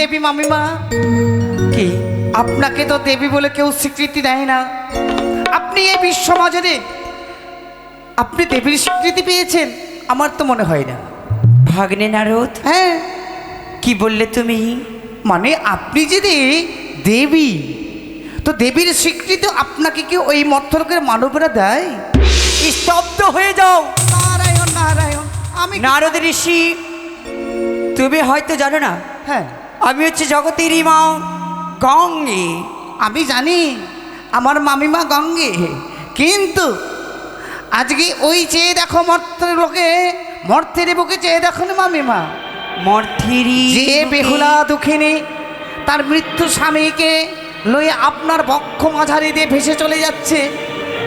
দেবী মামিমা। কি আপনাকে তো দেবী বলে কেউ স্বীকৃতি দেয় না। আপনি এই বিশ্ব সমাজে আপনি দেবীর স্বীকৃতি পেয়েছেন আমার তো মনে হয় না। ভাগ্নে নারদ, হ্যাঁ, কি বললে তুমি? মানে আপনি যদি দেবী, তো দেবীর স্বীকৃতি আপনাকে কি ওই মর্ত্যলোকের মানবরা দেয়? স্তব্ধ হয়ে যাও নারায়ণ নারায়ণ। আমি নারদ ঋষি, তুমি হয়তো জানো না, হ্যাঁ আমি হচ্ছে জগতেরই মা গঙ্গে। আমি জানি আমার মামিমা গঙ্গে, কিন্তু আজকে ওই চেয়ে দেখো মর্তের লোকে, মর্তের বুকে চেয়ে দেখো না মামিমা, মর্থেরি যে বেহুলা দুঃখিনী তার মৃত্যু স্বামীকে লয়ে আপনার বক্ষ মাঝারি দিয়ে ভেসে চলে যাচ্ছে,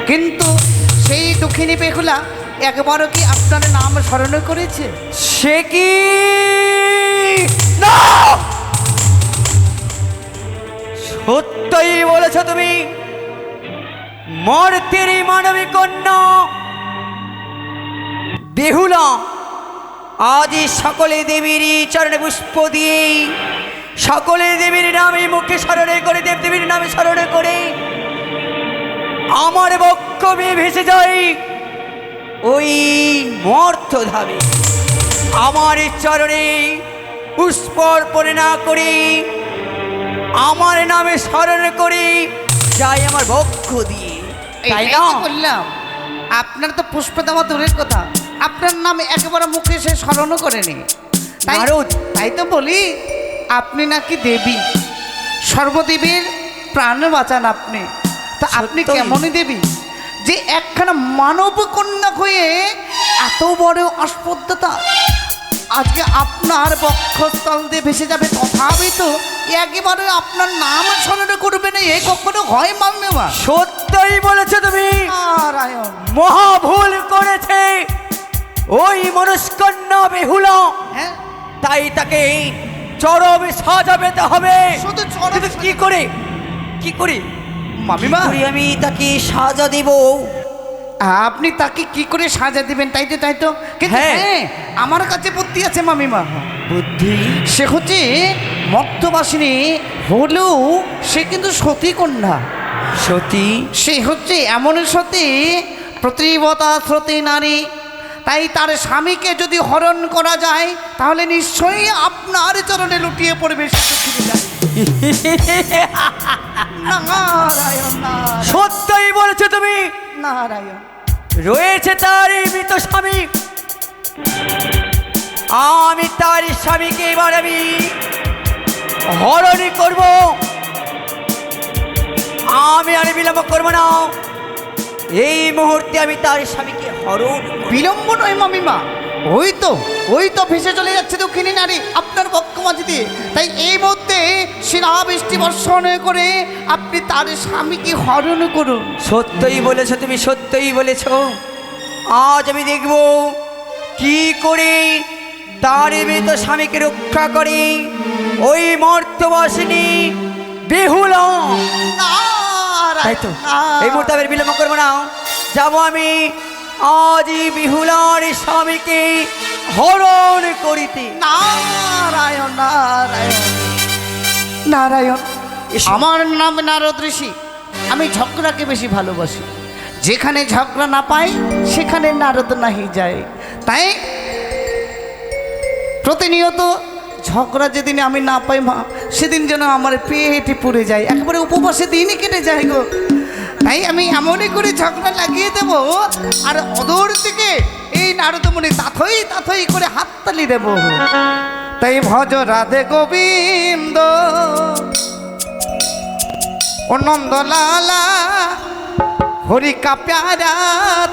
কিন্তু সেই দুঃখিনী বেহুলা একবারও কি আপনার নাম স্মরণ করেছে? সে কি না, সত্যই বলেছ তুমি। মর্তেরি মানবী কন্যা বেহুলা আজ সকলে দেবীর চরণে পুষ্প দিয়ে, সকলে দেবীর নামে মুখে স্মরণে করে, দেবদেবীর নামে স্মরণে করে আমার বক্ষ বেয়ে ভেসে যায় ওই মর্ত ধামে। আমার চরণে পুষ্প অর্পণ না করে, আমার নামে স্মরণ করে যাই আমার বক্ষ দিয়ে, তাই না? বললাম আপনার তো পুষ্প দেওয়া দূরের কথা, আপনার নাম একেবারে মুখে সে স্মরণও করেনি। নারদ, তাই তো বলি আপনি নাকি দেবী, সর্বদেবীর প্রাণ বাঁচান আপনি। তা আপনি সত্যই। কেমনই দেবী যে একখানা মানব কন্যা হয়ে এত বড় অস্পর্ধতা আজকে আপনার বক্ষস্থল দিয়ে ভেসে যাবে, তথাপি তো একেবারে আপনার নাম স্মরণ করবে না, এ কখনো হয় মামিমা? সত্যই বলেছো তুমি। নারায়ণ, মহা ভুল করেছে ওই মনস্কন্যা বেহুলা, হ্যাঁ তাই তাকে চরমে সাজা পেতে হবে। শুধু চরম কিন্তু কি করে, কি করে মামিমা আমি তাকে সাজা দেব? আপনি তাকে কি করে সাজা দিবেন? তাই তো তাই তো, কিন্তু হ্যাঁ। হ্যাঁ আমার কাছে বুদ্ধি আছে মামিমা। বুদ্ধি? সে হচ্ছে মর্ত্যবাসিনী হলেও সে কিন্তু সতী কন্যা। সতী? সে হচ্ছে এমন সতী, প্রতিবতা সতী নারী, তাই তার স্বামীকে যদি হরণ করা যায় তাহলে নিশ্চয়ই আপনার চরণে লুটিয়ে পড়বে সে পৃথিবী যায়। নারায়ণ নারায়ণ সত্যই বলেছো তুমি। নারায়ণ। রয়েছে তার এই মৃত স্বামী, আমি তার স্বামীকে এবার আমি হরণ করব। আমি আর বিলম্ব করবো না, এই মুহূর্তে আমি তার স্বামীকে হরণ করব। বিলম্ব নয় মামিমা, ওই তো ভেসে চলে যাচ্ছে দক্ষিণী নারী আপনার বক্ষ মাঝে দিয়ে, তাই এই মুহূর্তে শিলাবৃষ্টি বর্ষণ করে আপনি তার স্বামীকে হরণ করুন। সত্যই বলেছো তুমি, সত্যই বলেছো। আজ আমি দেখব কি করে তার মৃত স্বামীকে রক্ষা করে ওই মর্ত্যবাসিনী বেহুলা। তাই তো, এই মুহূর্তে আমি বিলম্ব করবো না, যাবো আমি আজই বেহুলার স্বামীকে হরণ করিতে। নারায়ণ নারায়ণ নারায়ণ। আমার নাম নারদ ঋষি, আমি ঝগড়াকে বেশি ভালোবাসি, যেখানে ঝগড়া না পাই সেখানে নারদ নাহি যায়। তাই প্রতিনিয়ত ঝগড়া যেদিন আমি না পাই মা, সেদিন যেন আমার পেটে পুড়ে যায়, একেবারে উপবাসে দিনই কেটে যায় গো। তাই আমি এমনই করে ঝগড়া লাগিয়ে দেব, আর অদূর থেকে এই নারদমণি তাথই তাথই করে হাততালি দেব। তাই ভজ রাধে গোবিন্দ ও নন্দলালা, হরি কা প্যারা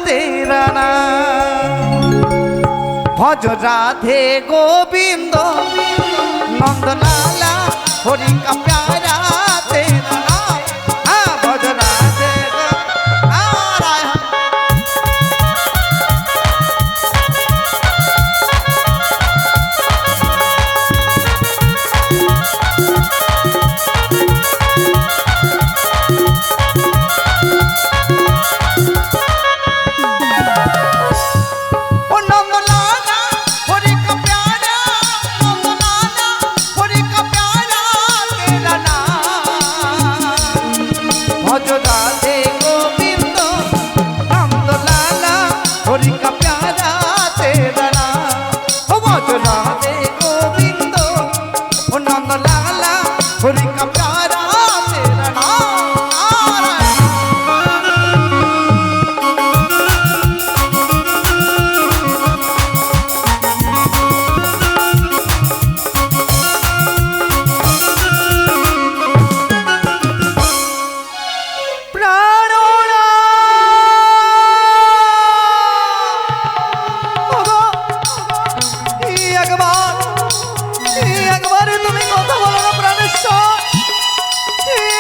তেরা নাম। ভজ রাধে গোবিন্দ নন্দলালা, হরি কা প্যারা তেরা নাম। হ্যাঁ, ভজ রাধে নারায়ণ। ও নন্দলালা, হরি কা প্যারা, নন্দলালা, হরি কা প্যারা একবারে তুমি কথা বলো না প্রাণেশ্বর,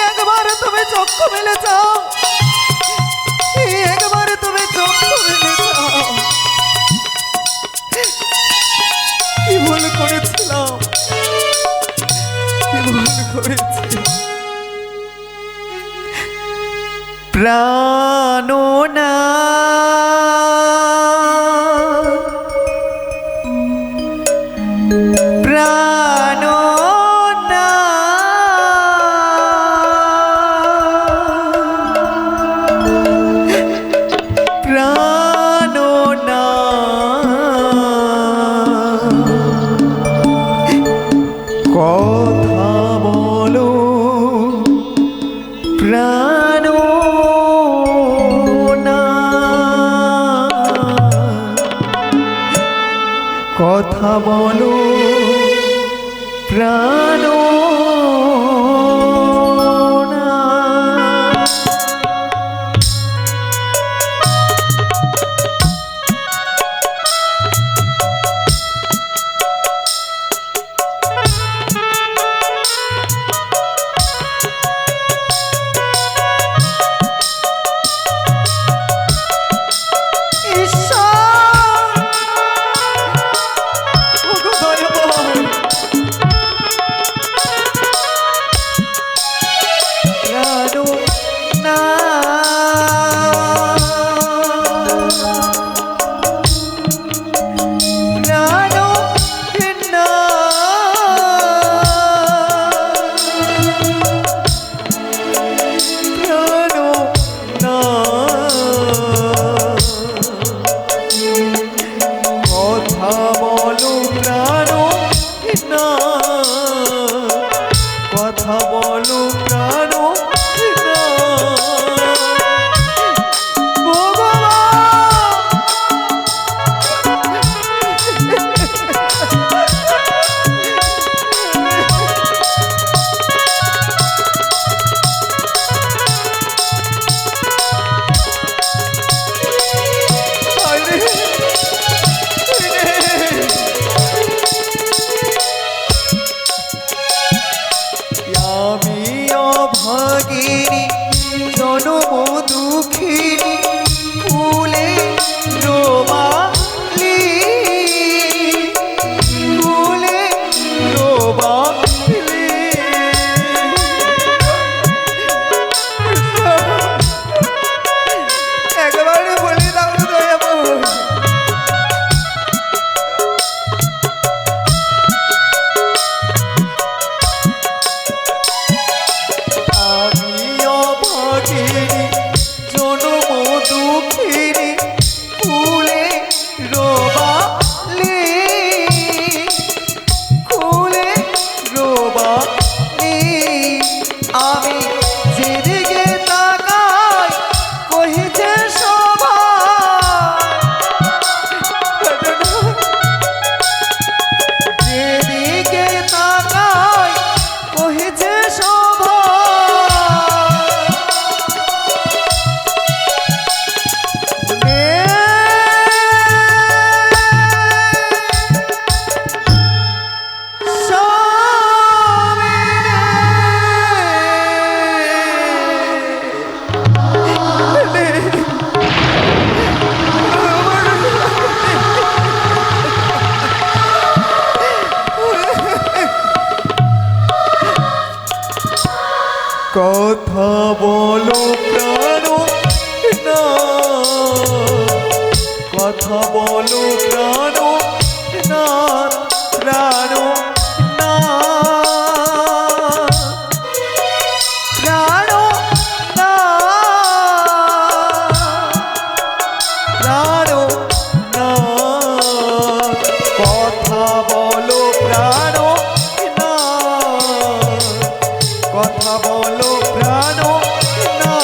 একবারে তুমি চক্ষু মেলে যাও, একবারে তুমি চক্ষু মেলে যাও। কি ভুল করেছিলাম, কি ভুল করেছি। প্রাণনা প্রাণনা প্রাণনা কথা বলো প্রাণনা, কথা বলো প্রাণনা। কথা বলো প্রাণনা, কথা বলো প্রাণনা, প্রাণনা, প্রাণনা, প্রাণনা, কথা বলো প্রাণনা, কথা বলো প্রাণনা,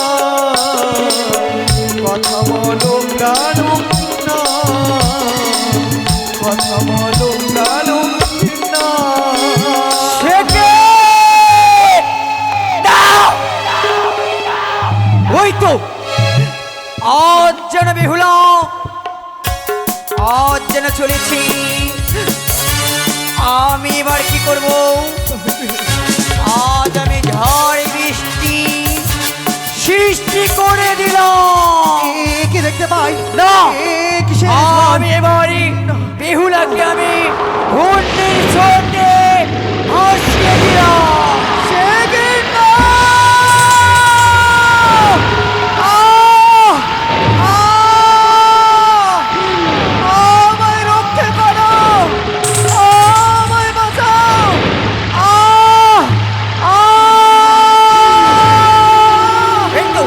কথা বলো প্রাণনা, কথা বলো প্রাণনা। ওই তো আজ যেন বেহুলা, আজ যেন চলেছি করব। আজ আমি ঝড় বৃষ্টি সৃষ্টি করে দিলাম। কি দেখতে পাই না, কিসের আমি এবারে বেহুলাকে আমি ঘূর্ণির স্রোতে ভাসিয়ে দিলাম। আমায় রক্ষা করো, আমায় বাঁচাও। এই তো,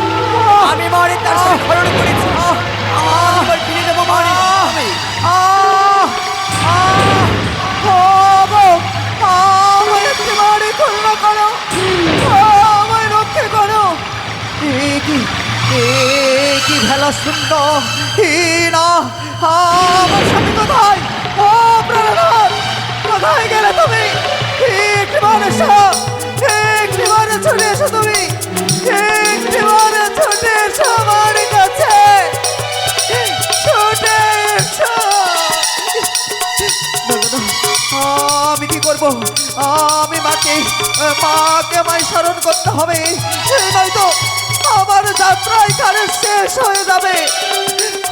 আমি মারি তার সাথে খরণ করেছি। আমার ফিরে দেবো মারি। আমায় একেবারে করুণা করো, আমায় রক্ষা করো। কি ভেলা শূন্য না, আমার স্বামী কোথায়? ও প্রাণনাথ, কোথায় গেলে তুমি? একটিবারে এসো, একটিবারে ছুটে এসো তুমি, একটিবারে ছুটে এসো আমার কাছে, ছুটে এসো। আমি কি করব? আমি মাকে আমায় স্মরণ করতে হবে, নয়তো আমার যাত্রা এখানে শেষ হয়ে যাবে,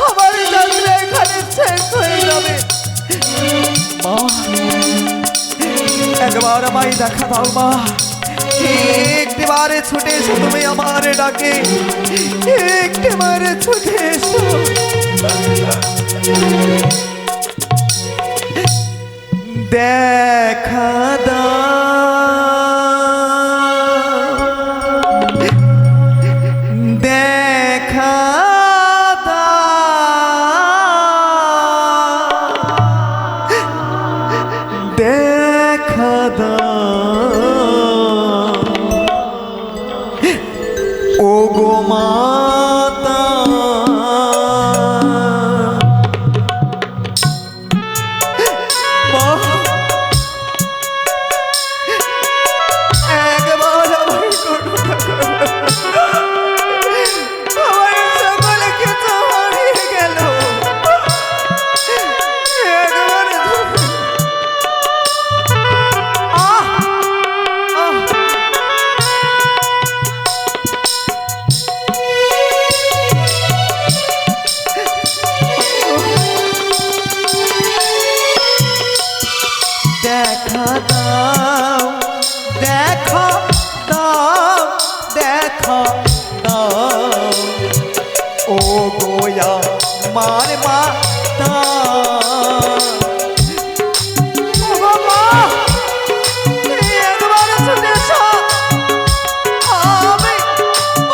আমার যাত্রা এখানে শেষ হয়ে যাবে। মা, একবার আমায় দেখা দাও মা, একটিবারে ছুটে এসো তুমি আমার ডাকে, একটিবারে ছুটে এসো। দেখা দাও, দেখা দাও, দেখা দাও, ও গো মাতা। একবার আমায় করুণা করো, আমার সকলে কিছু হারিয়ে গেল, একবার দেখা দাও, দেখা দাও, দেখা দাও, ও গোয়া মার মাতা। ও গো মা, একবার ছুটে এসো, আমি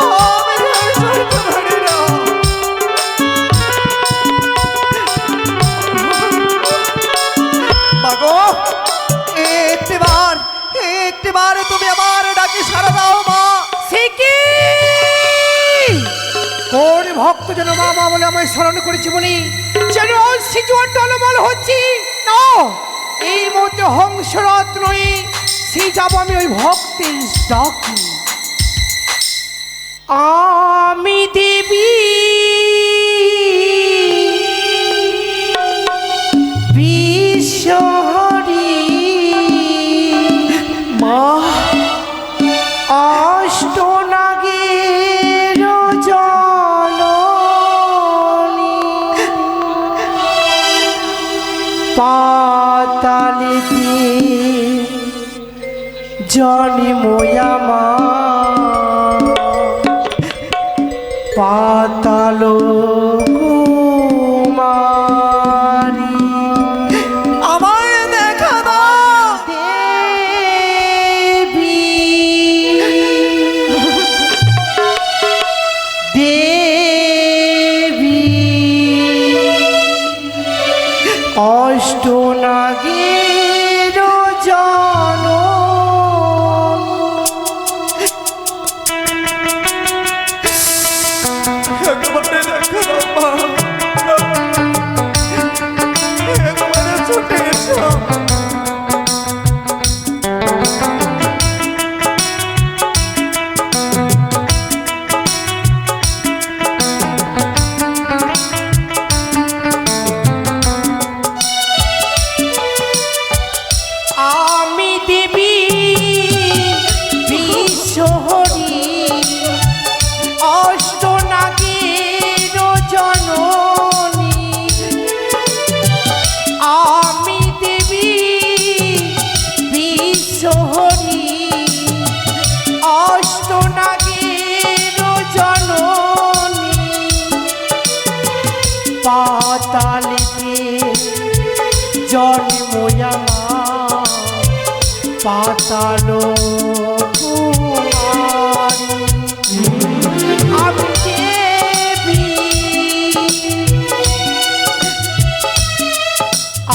আর সইতে পারি না। মাগো, একটিবার তুমি আমার ডাকে সাড়া দাও মা। কোন ভক্ত যেন মা মা বলে আমায় স্মরণ করেছি বলি যেন সিজুয়ান টলমল হচ্ছি না। এই মুহূর্তে হংসরথ নই, সে যাব আমি ওই ভক্তের ডাকি। আমি দেবী বিশ্বহরি মা, অষ্টনাগের জননী পাতালিতে জন্ময়া মা, পাতাল কুমারী আমায় দেখা দাও। দেবী দেবী অষ্টনাগের একবারে দেখা দাও মা, একবারে ছুটে এসো। আমি জন্ময়ামা পাতালো কুমারী। আমি দেবী,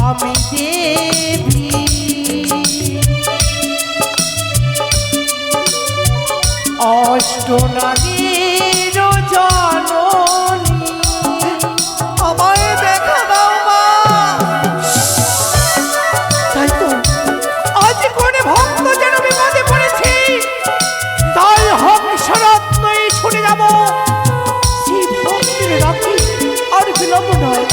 আমি দেবী, অষ্টনারীর জননী। আমায় দেখা দাও মা। তাই তো আজ কোনে ভক্ত যেন বিপদে পড়েছে, তাই হংসরত্নই শুনে যাব সেই ভক্তের রাখি আর বিলম্ব নয়।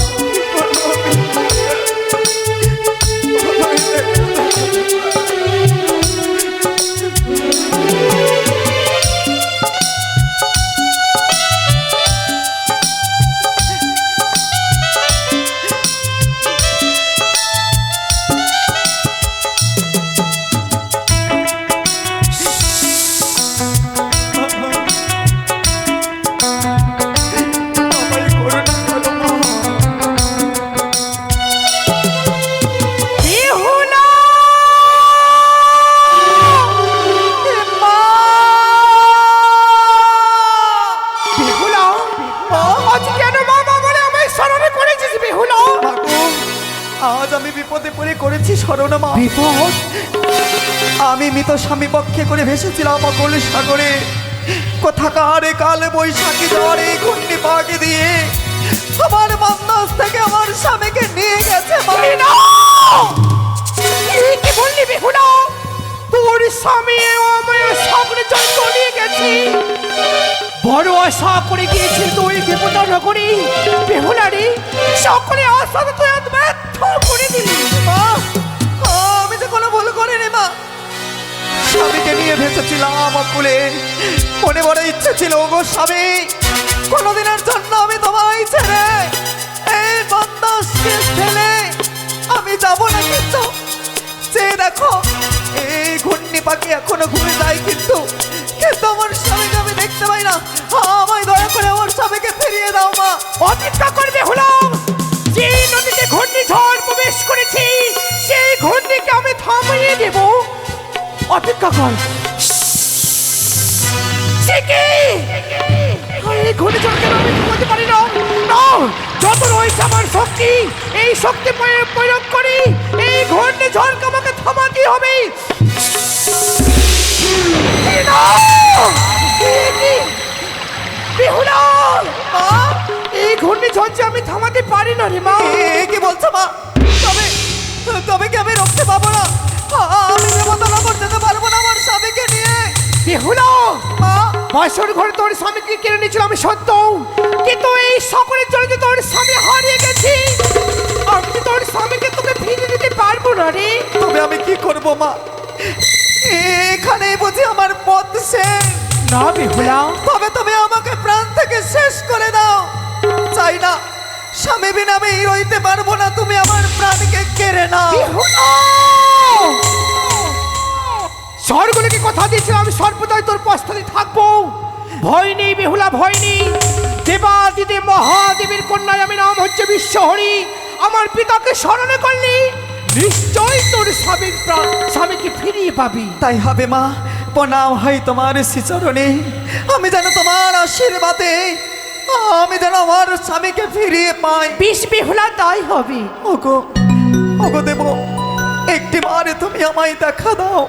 বেহুলা! বেহুলা! আজ কেন বাবা বলে আমায় স্মরণে করেছিস বেহুলা? মাগো, আজ আমি বিপদে পড়ে করেছি শরণ মা। বিপদ? আমি মৃত স্বামী পক্ষে করে ভেসেছিলাম অকল সাগরে। কোথাকার কাল বৈশাখী ঝড়ে ঘূর্ণি পাকে দিয়ে আমার বান্দাস থেকে আমার স্বামীকে নিয়ে গেছে মা। না! এই কি বললি বেহুলা? তোর স্বামী আমায় সাগরে জল তলিয়ে গেছে। বড় আশা করে গিয়েছিল তুই দেবতা নগরী। বেহুলা রে, সকলে আশা তো তুই আজ ব্যর্থ করে দিলি। মা, আমি যে কোনো ভুল করিনি মা। স্বামীকে নিয়ে ভেসেছিলাম অকুলে। মনে বড় ইচ্ছে ছিল গো স্বামী, কোনোদিনের জন্য আমি তোমায় ছেড়ে এই বান্দাসকে ফেলে আমি যাব না। কিন্তু যে দেখো এই ঘূর্ণি পাখি এখনো ঘুরে যায়, কিন্তু কিন্তু আমার স্বামীকে আমি দেখতে পাই না। আমায় দয়া করে আমার স্বামীকে ফিরিয়ে দাও মা। অপেক্ষা করবে হলাম, যে নদীতে ঘূর্ণিঝড় প্রবেশ করেছি সেই ঘূর্ণিকে আমি থামিয়ে দেব। অপেক্ষা কর। সে কি? এই ঘূর্ণিঝড় কেন আমি থামাতে পারি না? না, যত রয়েছে আমার শক্তি, এই শক্তি প্রয়োগ করি এই ঘূর্ণিঝড়কে আমাকে থামাতে হবে। না! কি? বেহুলা! মা, এই ঘূর্ণিঝড় যে আমি থামাতে পারি না রে মা। কি বলছো মা? তবে তবে কি আমি রক্ষে পাবো না? আমি দেবতানগর যেতে পারবো না আমার স্বামীকে নিয়ে। বেহুলা! মা, বাসর ঘরে তোর স্বামীকে কিনে নিয়েছিল আমি সত্য, কিন্তু এই সকলের জন্য যে তোর স্বামী হারিয়ে গেছি, আমি যে তোর স্বামীকে তোকে ফিরিয়ে দিতে পারবো না রে। তবে আমি কি করব মা? এখানেই বুঝি আমার পথ শেষ। না বেহুলা, তবে তুমি আমাকে প্রাণ থেকে শেষ করে দাও। চাই না স্বামী বিনা আমি রইতে পারবো না, তুমি আমার প্রাণকে কেড়ে নাও। বেহুলা! স্বর্গলোকে কথা দিয়েছিলাম আমি সর্বদাই তোর পশ্চাতে থাকবো। ভয় নেই বেহুলা, ভয় নেই। দেবাদিদেব মহাদেবের কন্যায় আমি, নাম হচ্ছে বিশ্বহরি। আমার পিতাকে স্মরণে করলি নিশ্চয় তোর স্বামীকে ফিরিয়ে পাবি। তাই হবে মা, প্রণাম হয় তোমার শ্রীচরণে। আমি যেন তোমার আশীর্বাদে আমি যেন আমার স্বামীকে ফিরিয়ে পাই। বিষ বেহুলা, তাই হবে। ওগো ওগো দেব, একটি বারে তুমি আমায় দেখা দাও,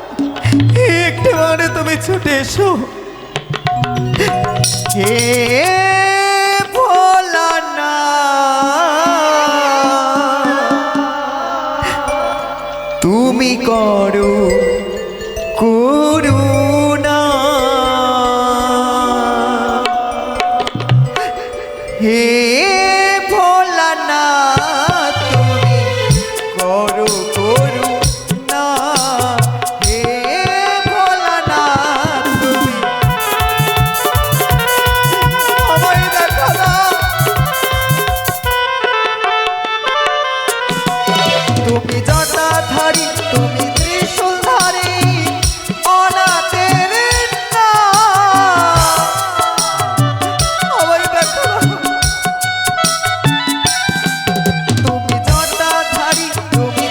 একটি বারে তুমি ছুটে এসো। হে ভোলানা, তুমি করো করুণা। হে ভোলানা, তুমি করো করুণা। হে ভোলানা, তুমি আমায় দেখা দাও। তুমি জটাধারী, তুমি ত্রিশূলধারী, অনাথের না আমায় দেখা দাও। তুমি জটাধারী, তুমি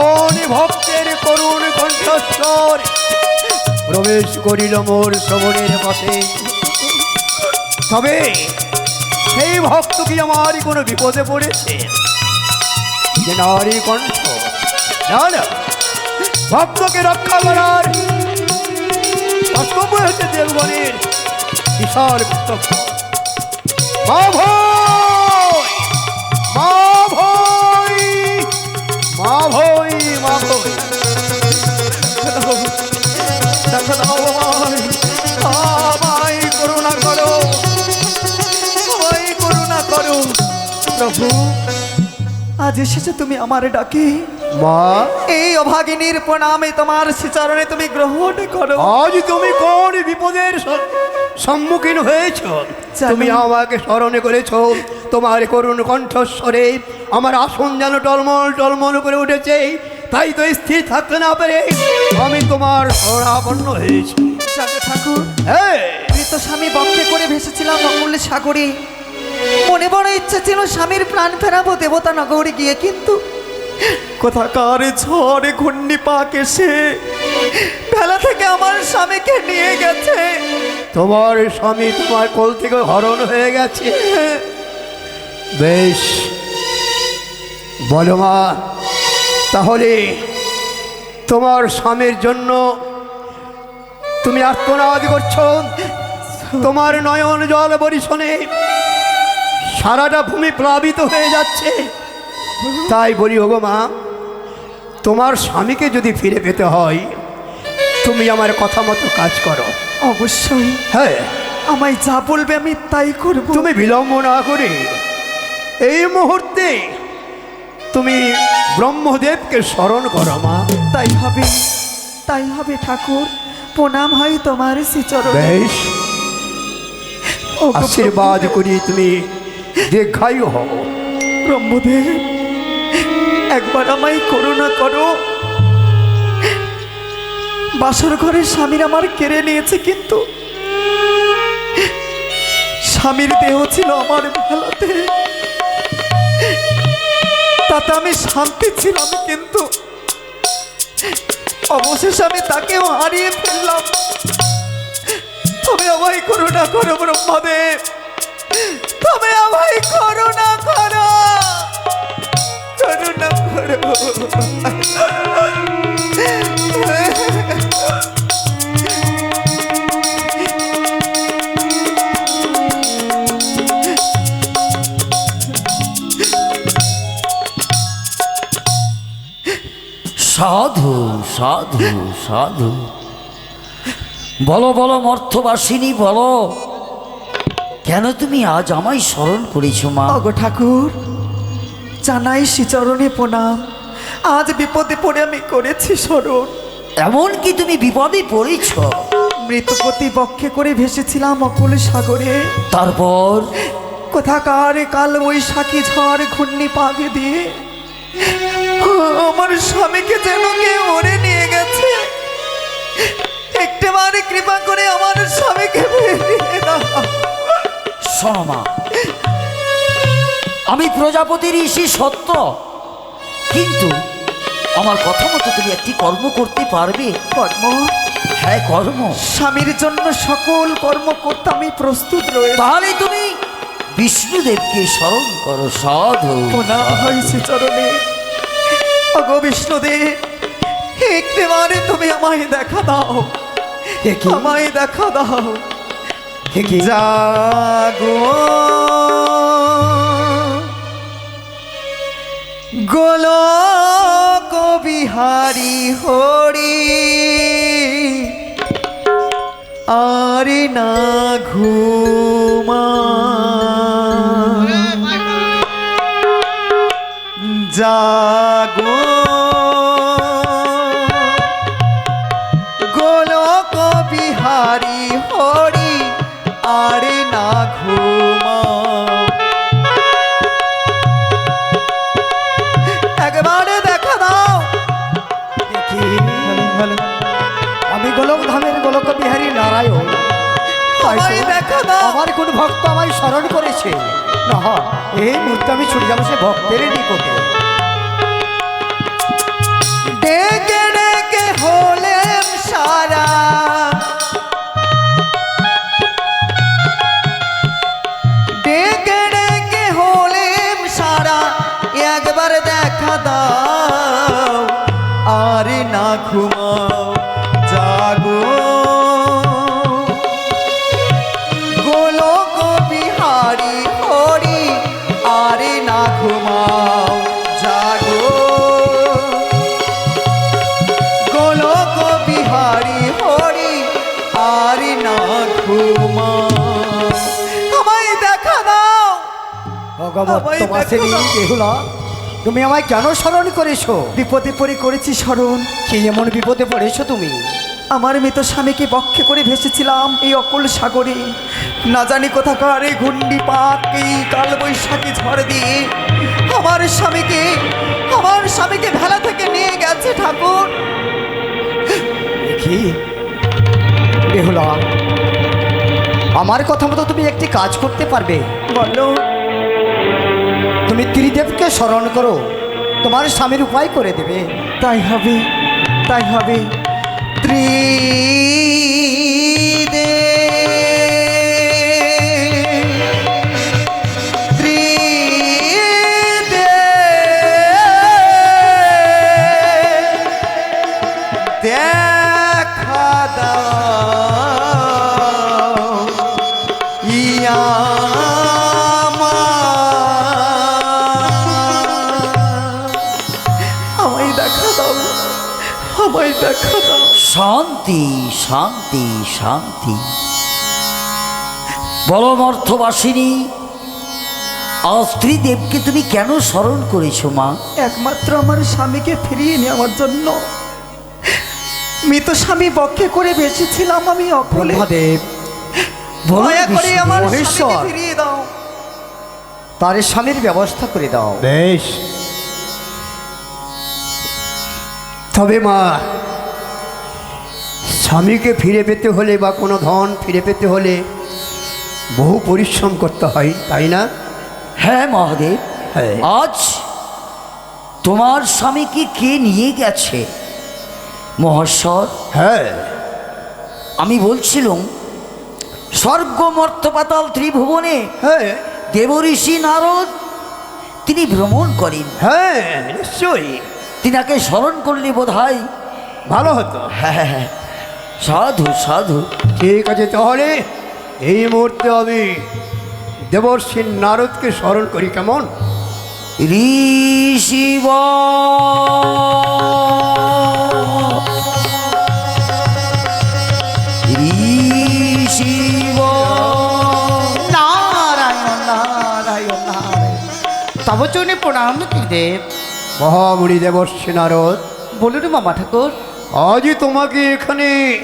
কোন ভক্তের করুণ কণ্ঠস্বর প্রবেশ করিল মোর শ্রবণের পথে। তবে সেই ভক্ত কি আমার কোনো বিপদে পড়েছে যে নারী কণ্ঠ? না না, ভক্তকে রক্ষা করার কর্তব্য হচ্ছে দেবগণের বিশাল কর্তব্য। মা ভয়, মা ভয়, মা ভয়, মা ভয়, দেখো দাও আমায়, আমায় করুণা করো, আমায় করুণা করো। প্রভু, আজ এসেছো তুমি আমার ডাকে। মা, এই অভাগিনীর প্রণামে তোমার শ্রীচরণে তুমি গ্রহণ করো। আজ তুমি কোন বিপদের সম্মুখীন হয়েছ? তুমি আমাকে স্মরণে করেছ, তোমার করুণ কণ্ঠস্বরে আমার আসন যেন টলমল টলমল করে উঠেছে। তাই তো স্থির থাকতে না পেরে আমি তোমার শরণাপন্ন হয়েছি। জাগো ঠাকুর, হ্যাঁ, মৃত স্বামী বক্ষে করে ভেসেছিলাম অমূল্য সাগরে। মনে বড় ইচ্ছা ছিল স্বামীর প্রাণ ফেরাবো দেবতা নগরে গিয়ে, কিন্তু কোথাকার ঝড়ে ঘূর্ণি পাক এসে বেলা থেকে আমার স্বামীকে নিয়ে গেছে। তোমার স্বামী তোমার কোল থেকে হরণ হয়ে গেছে। বেশ, বলো মা, তাহলে তোমার স্বামীর জন্য তুমি আর্তনাদ করছো, তোমার নয়ন জল বরিশনে সারাটা ভূমি প্লাবিত হয়ে যাচ্ছে। তাই বলি ওগো মা, তোমার স্বামীকে যদি ফিরে পেতে হয় তুমি আমার কথা মতো কাজ করো। অবশ্যই, হ্যাঁ, আমায় যা বলবে আমি তাই করব। তুমি বিলম্ব না করে এই মুহূর্তে তুমি ব্রহ্মদেবকে স্মরণ করো মা। তাই হবে, তাই হবে ঠাকুর। প্রণাম হয় তোমার শ্রীচরণে। বেশ, ও গো আশীর্বাদ করি তুমি দীর্ঘায়ু হও। ব্রহ্মদেব, একবার আমায় করুণা করো। বাসর ঘরে স্বামীর আমার কেড়ে নিয়েছে, কিন্তু স্বামীর দেহ ছিল আমার বেলাতে, তাতে আমি শান্তি ছিলাম, কিন্তু অবশেষে আমি তাকেও হারিয়ে ফেললাম। তুমি আমায় করুণা করো ব্রহ্মদেব, তুমি আমায় করুণা করো, করুণা করো। সাধু সাধু সাধু, বলো বলো মর্থবাসিনী, বলো কেন তুমি আজ আমায় স্মরণ করেছো মা? ওগো ঠাকুর, জানাই শ্রীচরণে প্রণাম। আজ বিপদে পড়ে আমি করেছি স্মরণ। এমন কি তুমি বিপদে পড়েছ? মৃতপতি বক্ষে করে ভেসেছিলাম অকুল সাগরে। তারপর কোথাকার কাল বৈশাখী ঝড় ঘূর্ণি পাগে দিয়ে আমার স্বামীকে যেন কে ওরে নিয়ে গেছে। একটিবারে কৃপা করে আমার স্বামীকে ফিরিয়ে দাও। শোনো মা, আমি প্রজাপতির ঋষি সত্য, কিন্তু আমার কথা মতো তুমি একটি কর্ম করতে পারবে? কর্ম? হ্যাঁ, কর্ম। স্বামীর জন্য সকল কর্ম করতে আমি প্রস্তুত রয়েছি। তাহলে তুমি বিষ্ণুদেবকে স্মরণ করো। সাধু প্রণাম হয়েছে চরণে। ওগো বিষ্ণুদেব, একটিবারে তুমি আমায় দেখা দাও, আমায় দেখা দাও। জাগো গোলক বিহারী হরি, আরে না ঘুমা, জাগো গোলক বিহারী হরি, আরে না ঘুমা। একবারে দেখা দাও। দেখি, আমি গোলক ধামের গোলক বিহারী নারায়ণ। আমায় দেখা দাও। আমার কোন ভক্ত আমায় স্মরণ করেছে? না, এই মুহূর্তে আমি ছুটে যাবো সে ভক্তের নিকটে। আর না ঘুমাও জাগো গোলক বিহারী হরি আর না ঘুমাও জাগো গোলক বিহারী হরি আর না ঘুমাও আমায় দেখা দাও ভগবত বাসিনী বেহুলা, তুমি আমায় কেন স্মরণ করেছো? বিপদে পড়ে করেছি স্মরণ। কি এমন বিপদে পড়েছো তুমি? আমার মৃত স্বামীকে বক্ষে করে ভেসেছিলাম এই অকুল সাগরে। না জানি কোথাকার এই ঘূর্ণিপাত, এই কালবৈশাখী ঝড় দিয়ে আমার স্বামীকে ভেলা থেকে নিয়ে গেছে ঠাকুর। কি বেহুলা, আমার কথা মতো তুমি একটি কাজ করতে পারবে? বলো। তুমি ত্রিদেবকে স্মরণ করো, তোমার স্বামীর উপায় করে দেবে। তাই হবে, তাই হবে। দেখা দাও ইয়া আমায় দেখা দাও, আমায় দেখা দাও। শান্তি শান্তি শান্তি। বলো মর্থবাসিনী, আজ ত্রিদেবকে তুমি কেন স্মরণ করেছো মা? একমাত্র আমার স্বামীকে ফিরিয়ে নেওয়ার জন্য। মৃত স্বামী বক্ষে করে বেঁচেছিলাম আমি অকলে। ব্রহ্মদেব, দয়া করে আমার মহেশ্বর, স্বামীকে ফিরিয়ে দাও। তার স্বামীর ব্যবস্থা করে দাও। বেশ, তবে মা, স্বামীকে ফিরে পেতে হলে বা কোনো ধন ফিরে পেতে হলে বহু পরিশ্রম করতে হয়, তাই না? হ্যাঁ মহাদেব, হ্যাঁ। আজ তোমার স্বামীকে কে নিয়ে গেছে? মহেশ্বর, হ্যাঁ, আমি বলছিলাম স্বর্গ মর্ত্য পাতাল ত্রিভুবনে হ্যাঁ, দেবঋষি নারদ তিনি ভ্রমণ করেন। হ্যাঁ, নিশ্চয়ই তিনাকে স্মরণ করলে বোধ হয় ভালো হতো। হ্যাঁ হ্যাঁ হ্যাঁ, সাধু সাধু। ঠিক আছে, তাহলে এই মুহূর্তে আমি দেবর্ষি নারদকে স্মরণ করি, কেমন? ঋষিব ঋষিব নারায়ণ নারায়ণ নারায়ণ। তব চরণে প্রণাম ত্রিদেব। মহামুনি দেবর্ষি নারদ, বলুন মামা ঠাকুর। আজই তোমাকে এখানে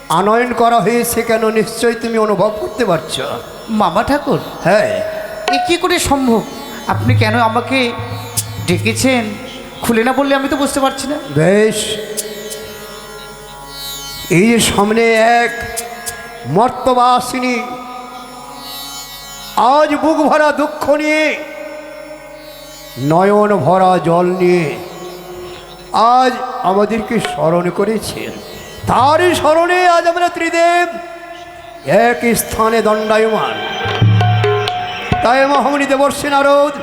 আনয়ন করা হয়েছে কেন, নিশ্চয়ই তুমি অনুভব করতে পারছো। মামা ঠাকুর, হ্যাঁ, এ কী করে সম্ভব? আপনি কেন আমাকে ডেকেছেন খুলে না বললে আমি তো বুঝতে পারছি না। বেশ, এই যে সামনে এক মর্তবাসিনী আজ বুক ভরা দুঃখ নিয়ে, নয়ন ভরা জল নিয়ে আজ আমাদেরকে স্মরণ করেছেন। তারই স্মরণে আজ আমরা ত্রিদেব এক স্থানে দণ্ডায়মান। তাই মহামুনি দেবর্ষি নারদ,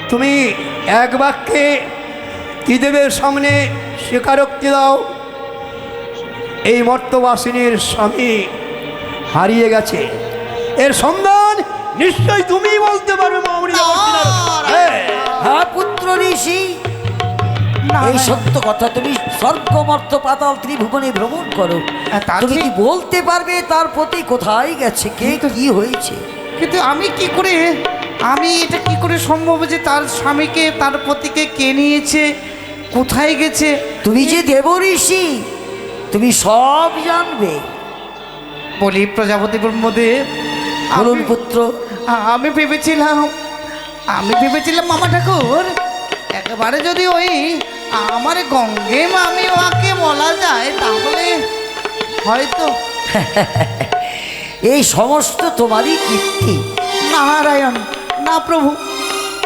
তুমি এক বাক্যে ত্রিদেবের সামনে স্বীকারোক্তি দাও, এই মর্তবাসিনীর স্বামী হারিয়ে গেছে। এর সন্ধান নিশ্চয়ই তুমি বলতে পারবে মহামুনি দেবর্ষি নারদ। হ্যাঁ, হ্যাঁ পুত্র ঋষি, এই সত্য কথা। তুমি স্বর্গ মর্ত্য পাতাল ত্রিভুবনে ভ্রমণ করো, তার তুমি ঠিক- কি বলতে পারবে তার প্রতি কোথায় গেছে, কে কি হয়েছে? কিন্তু আমি এটা কি করে সম্ভব যে তার স্বামীকে তার পতিকে কে নিয়েছে, কোথায় গেছে? তুমি যে দেবঋষি, তুমি সব জানবে। বলি প্রজাপতি ব্রহ্মদেব, বলুন আমি- পুত্র। আমি ভেবেছিলাম মামা ঠাকুর, একেবারে যদি ওই আমার গঙ্গে মামি ওকে বলা যায় তাহলে হয়তো। এই সমস্ত তোমারই কীর্তি। নারায়ণ, না প্রভু,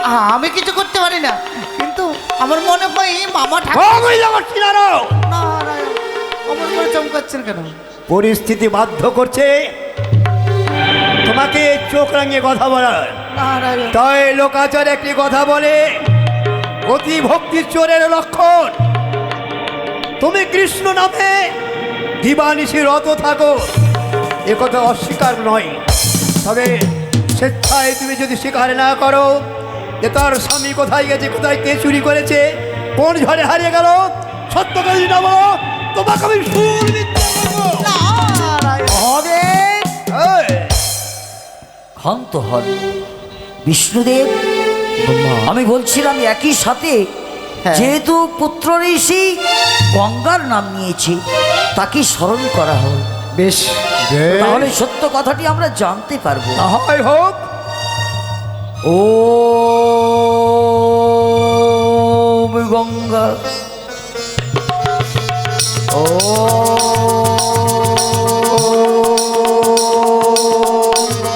আমি কিছু করতে পারি না, কিন্তু আমার মনে হয় মামা ঠাকুর। মহামুনি দেবর্ষি নারদ, নারায়ণ, আমার করে চমকাচ্ছেন কেন? পরিস্থিতি বাধ্য করছে তোমাকে চোখ রাঙিয়ে কথা বলার। নারায়ণ, তাই লোকাচার একটি কথা বলে, অতি ভক্তি চোরের লক্ষণ। তুমি কৃষ্ণ নামে দিবানিশি রত থাকো, একথা অস্বীকার নয়। তবে স্বেচ্ছায় তুমি যদি স্বীকার না করো যে তার স্বামী কোথায় গেছে, কোথায় কে চুরি করেছে, কোন ঝড়ে হারিয়ে গেল, সত্য করে যদি না বলো তোমাকে আমি সুর মিথ্যা বলবো। মহাদেব এই, ক্ষান্ত হন। বিষ্ণুদেব, আমি বলছিলাম একই সাথে হ্যাঁ। যেহেতু পুত্র ঋষি গঙ্গার নাম নিয়েছে, তাকে স্মরণ করা হোক, বেশ তাহলে সত্য কথাটি আমরা জানতে পারবো। না হয় হোক। ও গঙ্গা, ও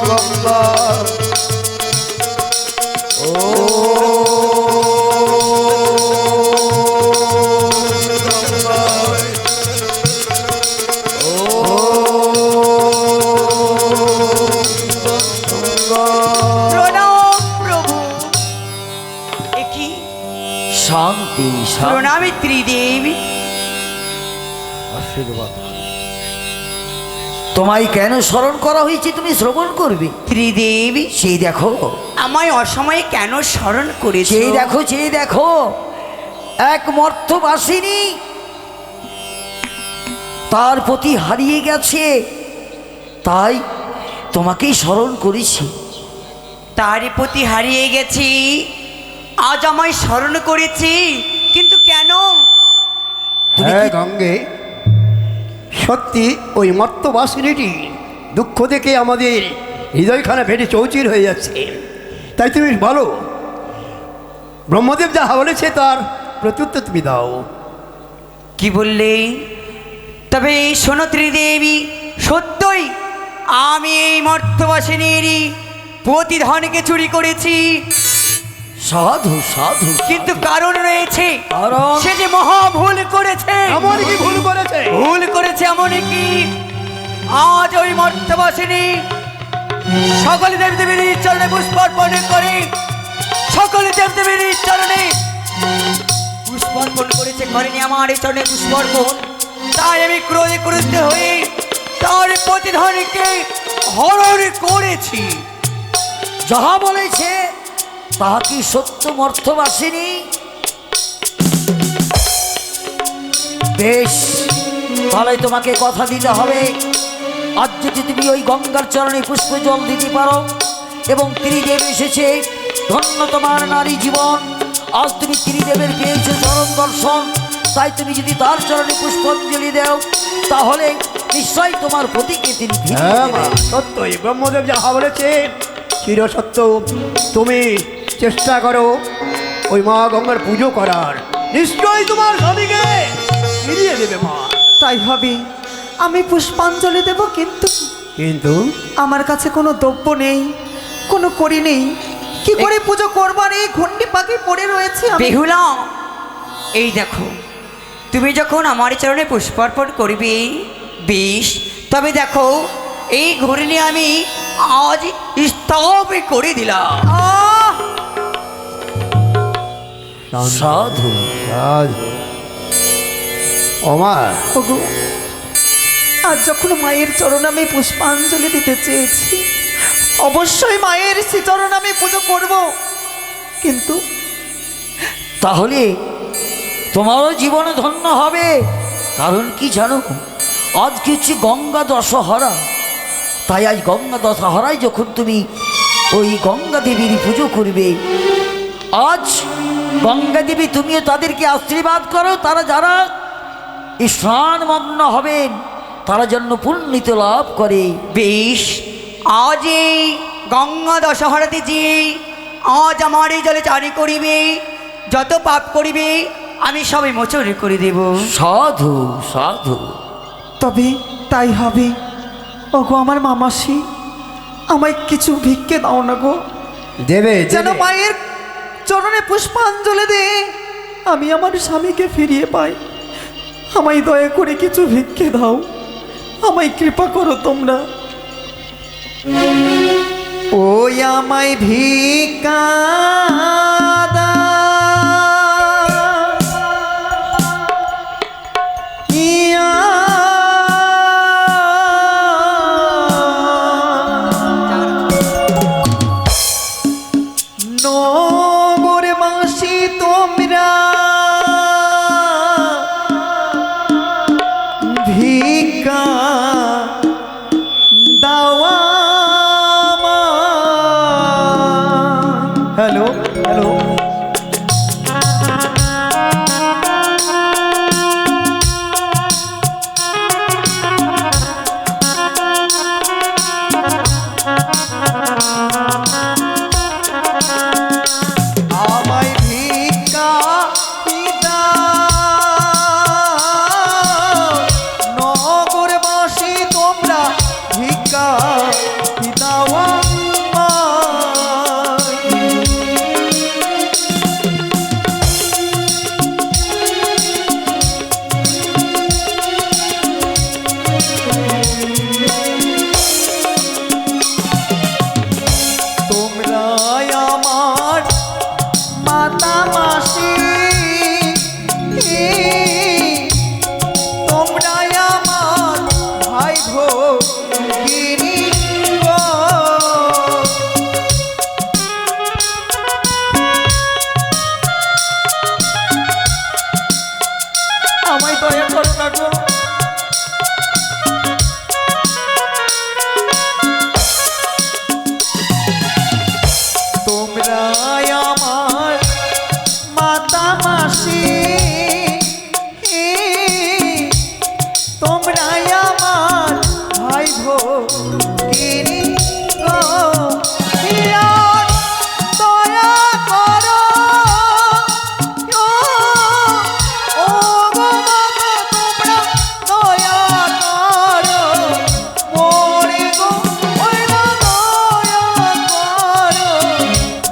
গঙ্গা, ও প্রণাম প্রভু। এ কি? শান্তি শান্তি। প্রণামী ত্রিদেবী। আশীর্বাদ। তোমায় কেন স্মরণ করা হয়েছে তুমি শ্রবণ করবে। ত্রিদেবী, সেই দেখো, আমায় অসময়ে কেন স্মরণ করেছে? সেই দেখো, সেই দেখো, এক মর্তবাসিনী তার প্রতি হারিয়ে গেছে, তাই তোমাকেই স্মরণ করেছি। তার প্রতি হারিয়ে গেছি, আজ আমায় স্মরণ করেছি, কিন্তু কেন? তুমি হ্যাঁ কি- গঙ্গে, সত্যি ওই মর্তবাসিনীটি দুঃখ দেখে আমাদের হৃদয়খানা ফেটে চৌচির হয়ে যাচ্ছে। তাই তুমি বলো, ব্রহ্মদেব যাহা বলেছে তার প্রত্যুত্তর তুমি দাও। কি বললে? তবে শোনো ত্রিদেবী, সত্যই আমি এই মর্তবাসিনীরই প্রতিধনকে চুরি করেছি, সাধু সাধু, কিন্তু কারণ রয়েছে। কারণ? সে যে মহা ভুল করেছে। এমন কি ভুল করেছে? ভুল করেছে এমন কি, আজ ওই মর্তবাসিনী সকল দেবদেবীর চরণে পুষ্পার্পণ করে, সকল দেবদেবীর চরণে পুষ্পার্পণ করেছে, করেনি আমার এই চরণে পুষ্পার্পণ। তাই আমি ক্রোধে ক্রুদ্ধ হয়ে তার প্রতিধনকে হরণ করেছি। যাহা বলেছে তাহা কি সত্য মর্তবাসিনী? বেশ, তাহলে তোমাকে কথা দিতে হবে, আজ যদি তুমি ওই গঙ্গার চরণে পুষ্প জল দিতে পারো, এবং ত্রিদেব এসেছে, ধন্য তোমার নারী জীবন। আজ তুমি ত্রিদেবের পেয়েছো চরণ দর্শন, তাই তুমি যদি তার চরণে পুষ্পাঞ্জলি দাও, তাহলে নিশ্চয়ই তোমার প্রতিকে তিনি ফিরিয়ে হ্যাঁ মা, দেবেন। সত্যই ব্রহ্মদেব যাহা বলেছে চির সত্য। তুমি চেষ্টা করো ওই মা গঙ্গার পুজো করার, নিশ্চয়ই তোমার স্বামীকে ফিরিয়ে দেবে মা। তাই হবে, আমি পুষ্পাঞ্জলি দেব, কিন্তু কিন্তু আমার কাছে কোনো দ্রব্য নেই, কোনো করি নেই। কি করে পুজো করবার? এই ঘন্টি পাখি পড়ে রয়েছে। বেহুলা, এই দেখো, তুমি যখন আমার চরণে পুষ্পার্পণ করবে, বেশ, তবে দেখো এই ঘুরিনি আমি আজ স্তব করে দিলাম। সাধু ওমা, ওগো, আজ যখন মায়ের চরণ আমি পুষ্পাঞ্জলি দিতে চেয়েছি, অবশ্যই মায়ের শ্রীচরণ আমি পুজো করব, কিন্তু তাহলে তোমারও জীবনে ধন্য হবে। কারণ কি জানো, আজকে হচ্ছে গঙ্গা দশহরা, তাই আজ গঙ্গা দশহরায় যখন তুমি ওই গঙ্গা দেবীর পুজো করবে, আজ গঙ্গা দেবী তুমিও তাদেরকে আশীর্বাদ করো, তারা যারা স্নানমগ্ন হবেন তারা জন্য পুণ্যিত লাভ করে। বেশ, আজ এই গঙ্গা দশহরাতে যে আজ আমার এই জলে চারি করিবে, যত পাপ করিবে আমি সবে মোচন করে দেব। সাধু সাধু। তবে তাই হবে। ওগো আমার মামাসি, আমায় কিছু ভিক্ষে দাও না গো, দেবে যেন দেবে। মায়ের চরণে পুষ্পাঞ্জলি দে আমি আমার স্বামীকে ফিরিয়ে পাই। আমায় দয়া করে কিছু ভিক্ষে দাও, আমায় কৃপা করো তোমরা। ওই আমায় ভিক্ষা দাও, আমায় দয়া করো না গো। তোমরা আমার মাতা মাসি, তোমরা আমার ভাই ভগিনী গো, দয়া করো ও গো মাগো, তোমরা দয়া করো মোরে গো, ওই গো দয়া করো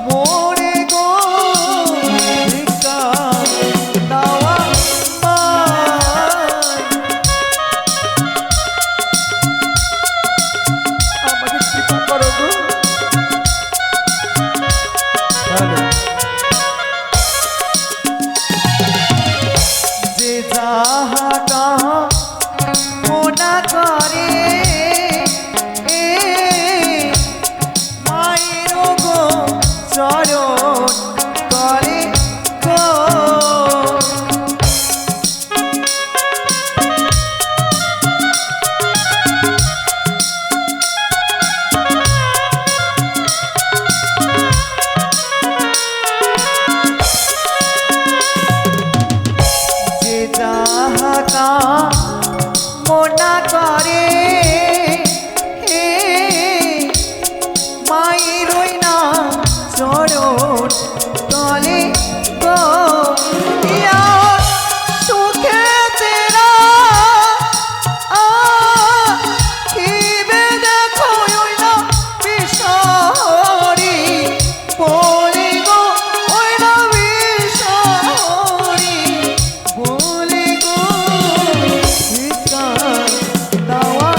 মোরে গো, ভিক্ষা দাওয়া আমাকে কৃপা করো গো। যে যাহা মনা করে মায়ের গো চরণ করে গো, যে যাহা মনা করে মায়ের ওই না চরণ তলে গো, ইয়া সুখে তেরা খিবে দেখো ওই না বিশরি বলি গো, ওই না বিশরি বলি গো, ভিক্ষা দাওয়া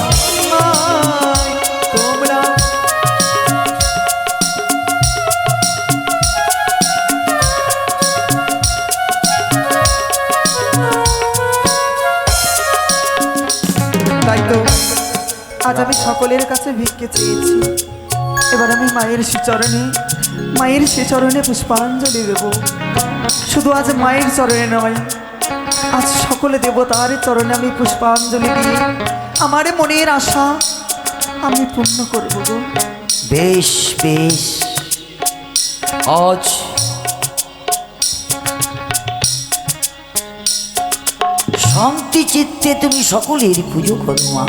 মাই তোমরা। তাই তো আজ আমি সকলের কাছে ভিক্ষে চেয়েছি, এবার আমি মায়ের শ্রীচরণে পুষ্পাঞ্জলি দেব। শুধু আজ মায়ের চরণে নয়, আজ সকলে দেবতার চরণে আমি পুষ্পাঞ্জলি দিয়ে আমার মনের আশা আমি পূর্ণ করব গো। বেশ বেশ, আজ শান্তি চিত্তে তুমি সকলের পুজো করো মা।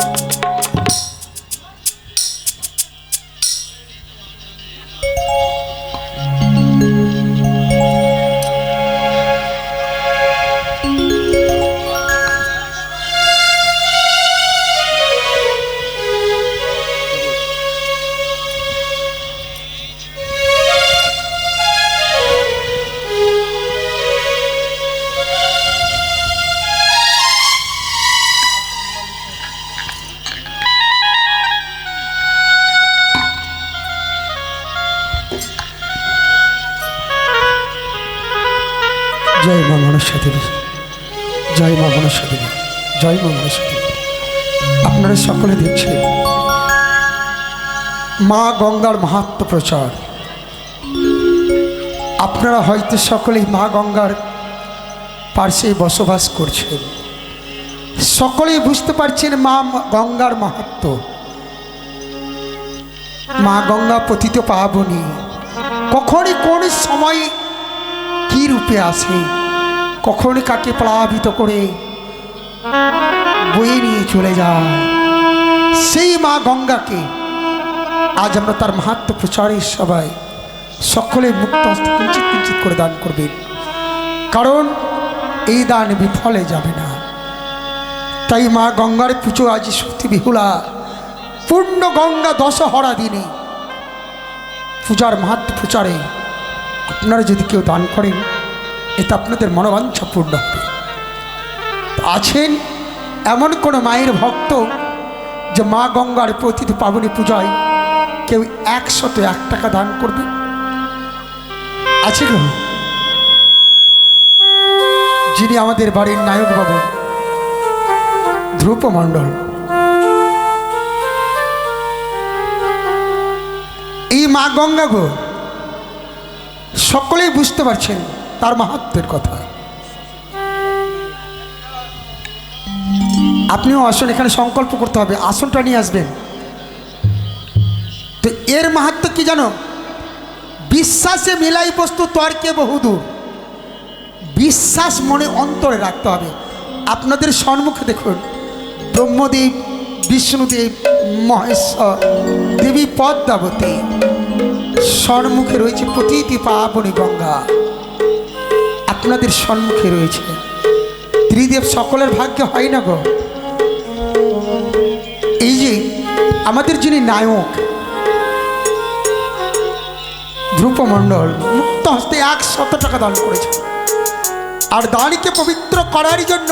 জয় মা মনসা দেবী, জয় মা মনসা দেবী, জয় মা মনসা দেবী। আপনারা সকলে দেখছেন মা গঙ্গার মাহাত্ম্য প্রচার। আপনারা হয়তো সকলেই মা গঙ্গার পার্শ্বে বসবাস করছেন, সকলেই বুঝতে পারছেন মা গঙ্গার মাহাত্ম্য। মা গঙ্গা পতিত পাবনী, কখনই কোন সময় কি রূপে আসে, কখনই কাকে প্লাবিত করে বয়ে নিয়ে চলে যায়, সেই মা গঙ্গাকে আজ আমরা তার মাহাত্ম্য প্রচারের সবাই সকলে মুক্ত হস্তে কিঞ্চিত কিঞ্চিত করে দান করবেন, কারণ এই দান বিফলে যাবে না। তাই মা গঙ্গার পুজো আজ সত্যি বিহুলা পূর্ণ গঙ্গা দশহরা দিনে পূজার মাহাত্ম্য প্রচারে আপনারা যদি কেউ দান করেন, এতে আপনাদের মনোবাঞ্ছা পূর্ণ হবে। আছেন এমন কোনো মায়ের ভক্ত যে মা গঙ্গার প্রতিটি পাবনী পূজায় কেউ 101 টাকা দান করবে? আছে গো? যিনি আমাদের বাড়ির নায়ক বাবু ধ্রুব মণ্ডল, এই মা গঙ্গা গো সকলেই বুঝতে পারছেন তার মাহাত্ম্যের কথা। আপনিও আসুন, এখানে সংকল্প করতে হবে, আসনটা নিয়ে আসবেন। তো এর মাহাত্ম্য কি জানো? বিশ্বাসে মিলাই বস্তু তর্কে বহুদূর। বিশ্বাস মনে অন্তরে রাখতে হবে। আপনাদের সম্মুখে দেখুন, ব্রহ্মদেব, বিষ্ণুদেব, মহেশ্বর, দেবী পদ্মাবতী, সম্মুখে রয়েছে পতিতি পাবনী গঙ্গা, আপনাদের সম্মুখে রয়েছে। ত্রিদেব সকলের ভাগ্যে হয় না গো। এই যে আমাদের যিনি নায়ক ধ্রুব মণ্ডল মুক্ত হস্তে 100 টাকা দান করেছেন, আর দানকে পবিত্র করার জন্য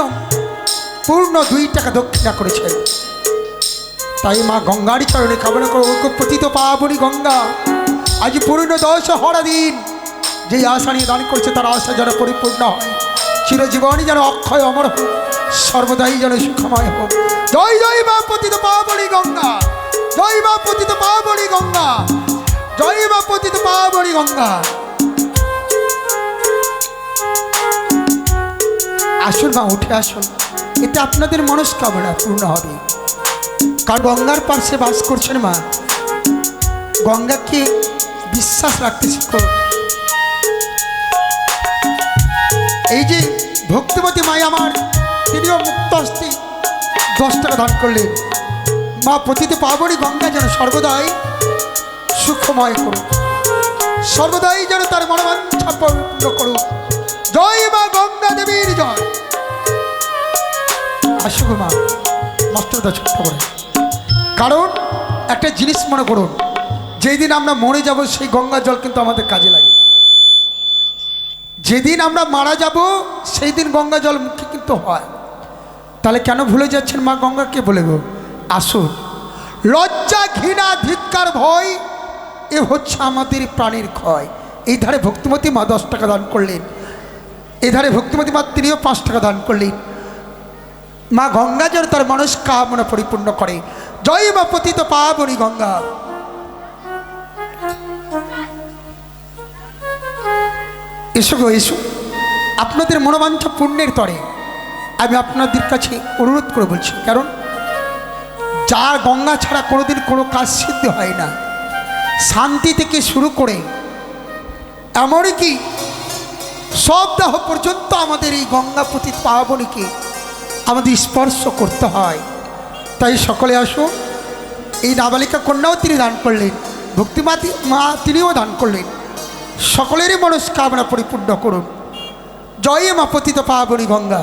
পূর্ণ 2 টাকা দক্ষিণা করেছেন। তাই মা গঙ্গারই চরণে কামনা করো, পতিত পাবনী গঙ্গা আজ পূর্ণ 10 হরা দিন যে আশা নিয়ে দান করছে তার আশা যেন পরিপূর্ণ হয়, চিরজীবনই যেন অক্ষয় অমর হোক, সর্বদাই যেন সুখময় হোক। জয় জয় মা পতিত পাবনী গঙ্গা, জয় মা পতিত পাবনী গঙ্গা, জয় মা পতিত পাবনী গঙ্গা। আসুন মা, উঠে আসুন, এতে আপনাদের মনস্কামনা পূর্ণ হবে। কারণ গঙ্গার পার্শ্বে বাস করছেন মা, গঙ্গাকে বিশ্বাস রাখতে শিখুন। এই যে ভক্তিমতী মাই আমার, তিনিও মুক্ত হস্তে 10 টাকা দান করলেন। মা পতিত পাবনী গঙ্গা যেন সর্বদাই সুখময় করুক, সর্বদাই যেন তার মনোবাঞ্ছা পূর্ণ করুক। জয় মা গঙ্গা দেবীর জয়। আসুক মা, মাস্টারদা ছোট্ট করে। কারণ একটা জিনিস মনে করুন, যেই দিন আমরা মরে যাব সেই গঙ্গা জল কিন্তু আমাদের কাজে লাগে। যেদিন আমরা মারা যাব সেই দিন গঙ্গা জল মুখে কিন্তু হয়। তাহলে কেন ভুলে যাচ্ছেন মা গঙ্গাকে? বলে গো আসুন, লজ্জা ঘৃণা ধিক্কার ভয় এ হচ্ছে আমাদের প্রাণের ক্ষয়। এই ধারে ভক্তিমতী মা 10 টাকা দান করলেন, এই ধারে ভক্তিমতী মা তিনিও 5 টাকা দান করলেন। মা গঙ্গা যেন তার মনস্কামনা পরিপূর্ণ করে। জয় মা পতিত পাবনী গঙ্গা। এসো গো এসো, আপনাদের মনোবাঞ্ছা পূর্ণের তরে আমি আপনাদের কাছে অনুরোধ করে বলছি। কারণ যার গঙ্গা ছাড়া কোনোদিন কোনো কাজ সিদ্ধ হয় না, শান্তি থেকে শুরু করে এমনকি সবদাহ পর্যন্ত আমাদের এই গঙ্গা পতিত পাবনীকে আমাদের স্পর্শ করতে হয়। তাই সকলে আসো। এই নাবালিকা কন্যাও তিনি দান করলেন, ভক্তিমাতি মা তিনিও দান করলেন। সকলেরই মনস্কামনা পরিপূর্ণ করুন। জয় মা পতিত পাবনী গঙ্গা,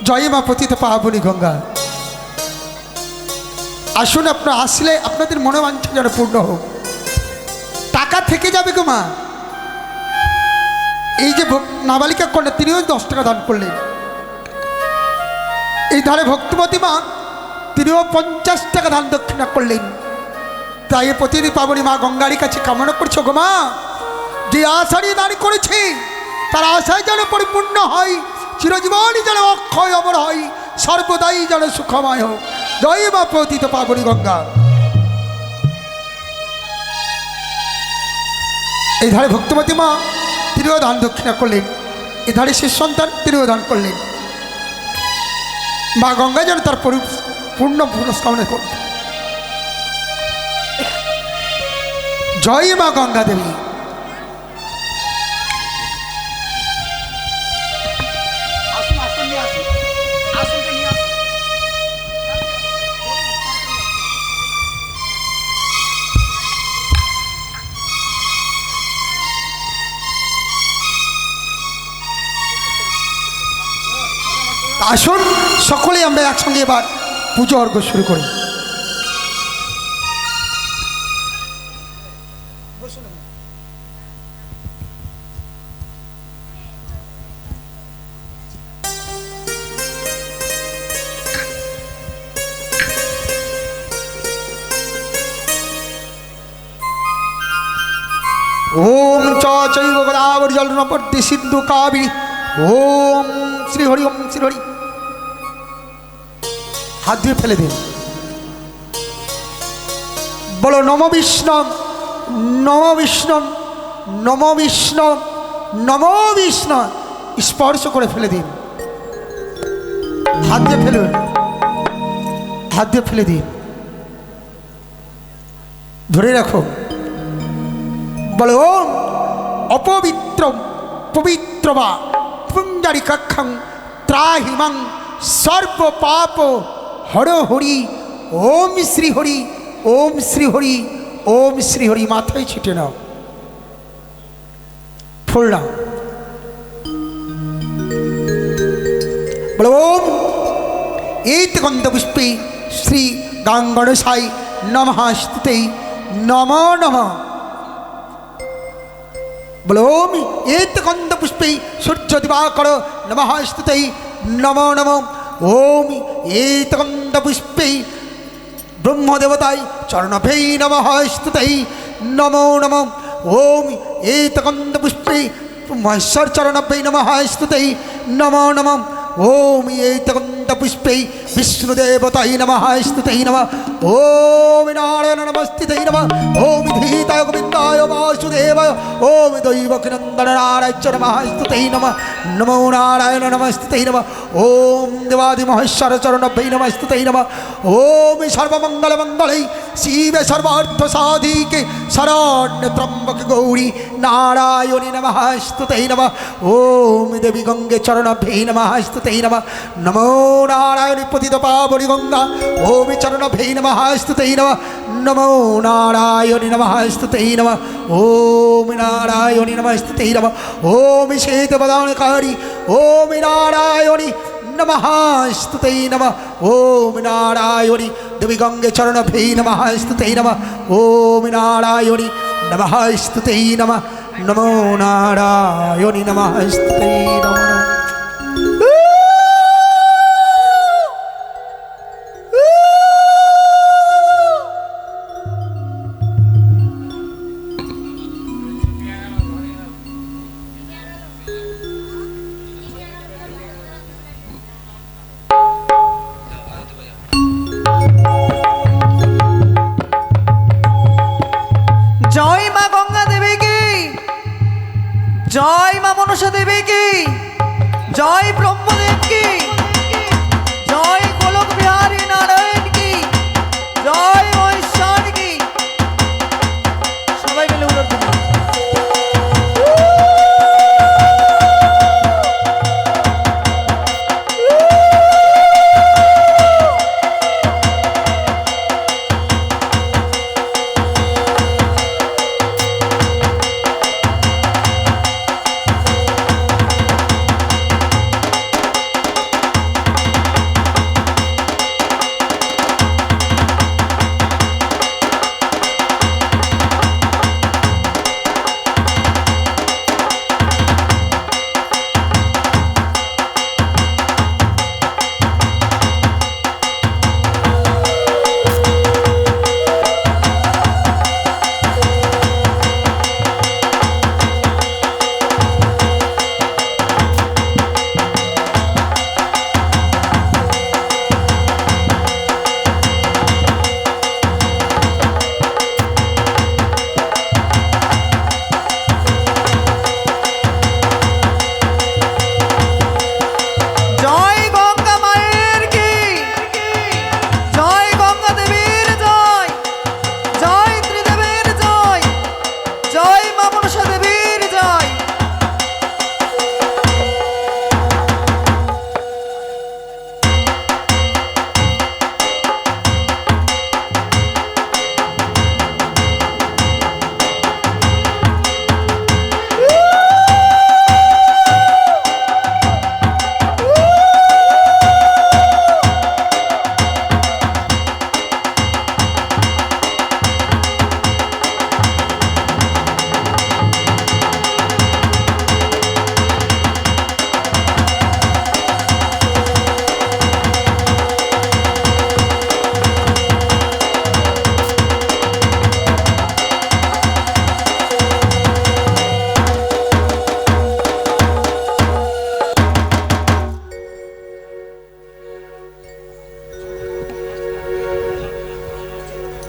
জয় মা পতিত পাবনী গঙ্গা। আসুন, আপনারা আসলে আপনাদের মনোবাঞ্ছা যেন পূর্ণ হোক। টাকা থেকে যাবে গো মা। এই যে নাবালিকা কন্যা তিনিও 10 টাকা দান করলেন। এই ধারে ভক্তিমতী মা তিনিও 50 টাকা দান দক্ষিণা করলেন। তাই প্রতিদিন পাবনী মা গঙ্গার কাছে কামনা করছো গো মা, যে আশা নিয়ে দান করেছে তার আশায় যেন পরিপূর্ণ হয়, চিরজীবনই যেন অক্ষয় অমর হয়, সর্বদাই যেন সুখময় হোক। জয় মা পতিত পাবনী গঙ্গা। এই ধারে ভক্তিমতী মা তিনিও দান দক্ষিণা করলেন, এই ধারে শেষ সন্তান তিনিও দান করলেন। মা গঙ্গা যেন তার পূর্ণ পুনঃস্কামনা করুন। জয় মা গঙ্গা দেবী। আসুন সকলে আমরা একসঙ্গে এবার পুজো অর্ঘ্য শুরু করি। ওম চৈব গোদাবরী জলনপর্দি সিন্ধু কাবেরী। ওম শ্রী হরি, ওম শ্রী হরি। হাত দিয়ে ফেলে দিন। বলো নম বিষ্ণু, নম বিষ্ণু, নম বিষ্ণু, নম বিষ্ণু। স্পর্শ করে ফেলে দিন, হাত দিয়ে ফেলুন। হাত দিয়ে ফেলে দিন, ধরে রাখো। বলো ওম অপবিত্র পবিত্র বা পুঞ্জারি কক্ষং ত্রাহিমাং সর্ব পাপ হর হরি ওম শ্রী হরি ওম শ্রী হরি ওম শ্রী হরি। মাথায় ছিটে নাও, ফুল নাও। বলো ওম এইত গন্ধ পুষ্পে শ্রী গাঙ্গণসাই নমঃ স্তুতে নমো নমঃ। বলো ওম এইত গন্ধ পুষ্পে সূর্য দিবাকর নমঃ স্তুতে নমো নমঃ। ওম এইত গন্ধ পুষ্পে ব্রহ্মদেবতায় চরণভৈ নমঃ স্তুতে নমো নমঃ। ওম এইত গন্ধ পুষ্পে মহেশ্বর চরণভৈ নমঃ স্তুতে নমো নমঃ। ওম এইত গন্ধ পুষ্পে বিষ্ণুদেবতায় নমঃ স্তুতে নমঃ। ওম নারায়ণ নমস্তুতে নমঃ। ওম ধীতায় গোবিন্দায় বাসুদেবায় ওম দৈবকীনন্দন নারায়ণ নমঃ স্তুতে নমঃ। নমো নারায়ণ নমস্তুতে নমঃ। ওম দেবাদি মহেশ্বর চরণভৈ নমঃ স্তুতে নমঃ। ওম সর্বমঙ্গল মঙ্গলে শিবে সর্বার্থ সাধিকে শরণ্য ত্রম্বকে গৌরী নারায়ণী নমঃ স্তুতে নমঃ। ওম দেবী গঙ্গে চরণভৈ নমঃ স্তুতে নমঃ। নমো নারায়ণী পতিত পাবনী গঙ্গা ওম চরণভৈ নমঃ স্তুতে নমঃ। নমো নারায়ণী নমঃ স্তুতে নমঃ। ওম নারায়ণী নমঃ স্তুতে নমঃ। ওম শ্বেতবদনকারী ওম নারায়ণী নমঃ স্তুতে নমঃ। ওম নারায়ণী দেবী গঙ্গে চরণভৈ নমঃ স্তুতে নমঃ। ওম নারায়ণী নমঃ স্তুতে নমঃ। নমো নারায়ণী নমঃ স্তুতে নমঃ। জয় মা গঙ্গা দেবী কি, জয় মা মনসা দেবী কি, জয় ব্রহ্মদেব কি, জয় গোলক বিহারী নারায়ণ কি, জয় মহেশ্বর কি। সবাই মিলে উড়ে দেবো।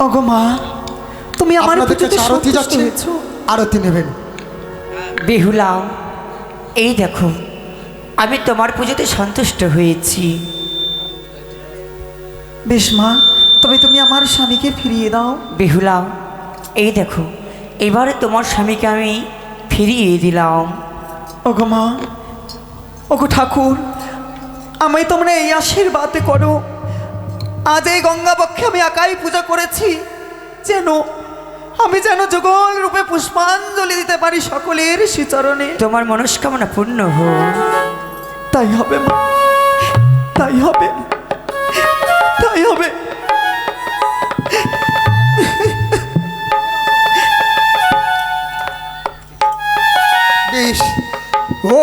ওগো মা, তুমি আমার আপনাদের পুজোতে কাছে আরতি সন্তুষ্ট যাচ্ছে, হয়েছো। আরতি নেবেন। বেহুলা, এই দেখো আমি তোমার পুজোতে সন্তুষ্ট হয়েছি। বেশ মা, তবে তুমি আমার স্বামীকে ফিরিয়ে দাও। বেহুলা, এই দেখো, এবারে তোমার স্বামীকে আমি ফিরিয়ে দিলাম। ওগো মা, ওগো ঠাকুর, আমায় তোমরা এই আশীর্বাদ করো। আজ এই গঙ্গা পক্ষে আমি একাই পূজা করেছি, আমি যেন যুগল রূপে পুষ্পাঞ্জলি দিতে পারি সকলের শ্রীচরণে। তোমার মনস্কামনা পূর্ণ হোক। তাই হবে মা, তাই হবে, তাই হবে। বেশ, ও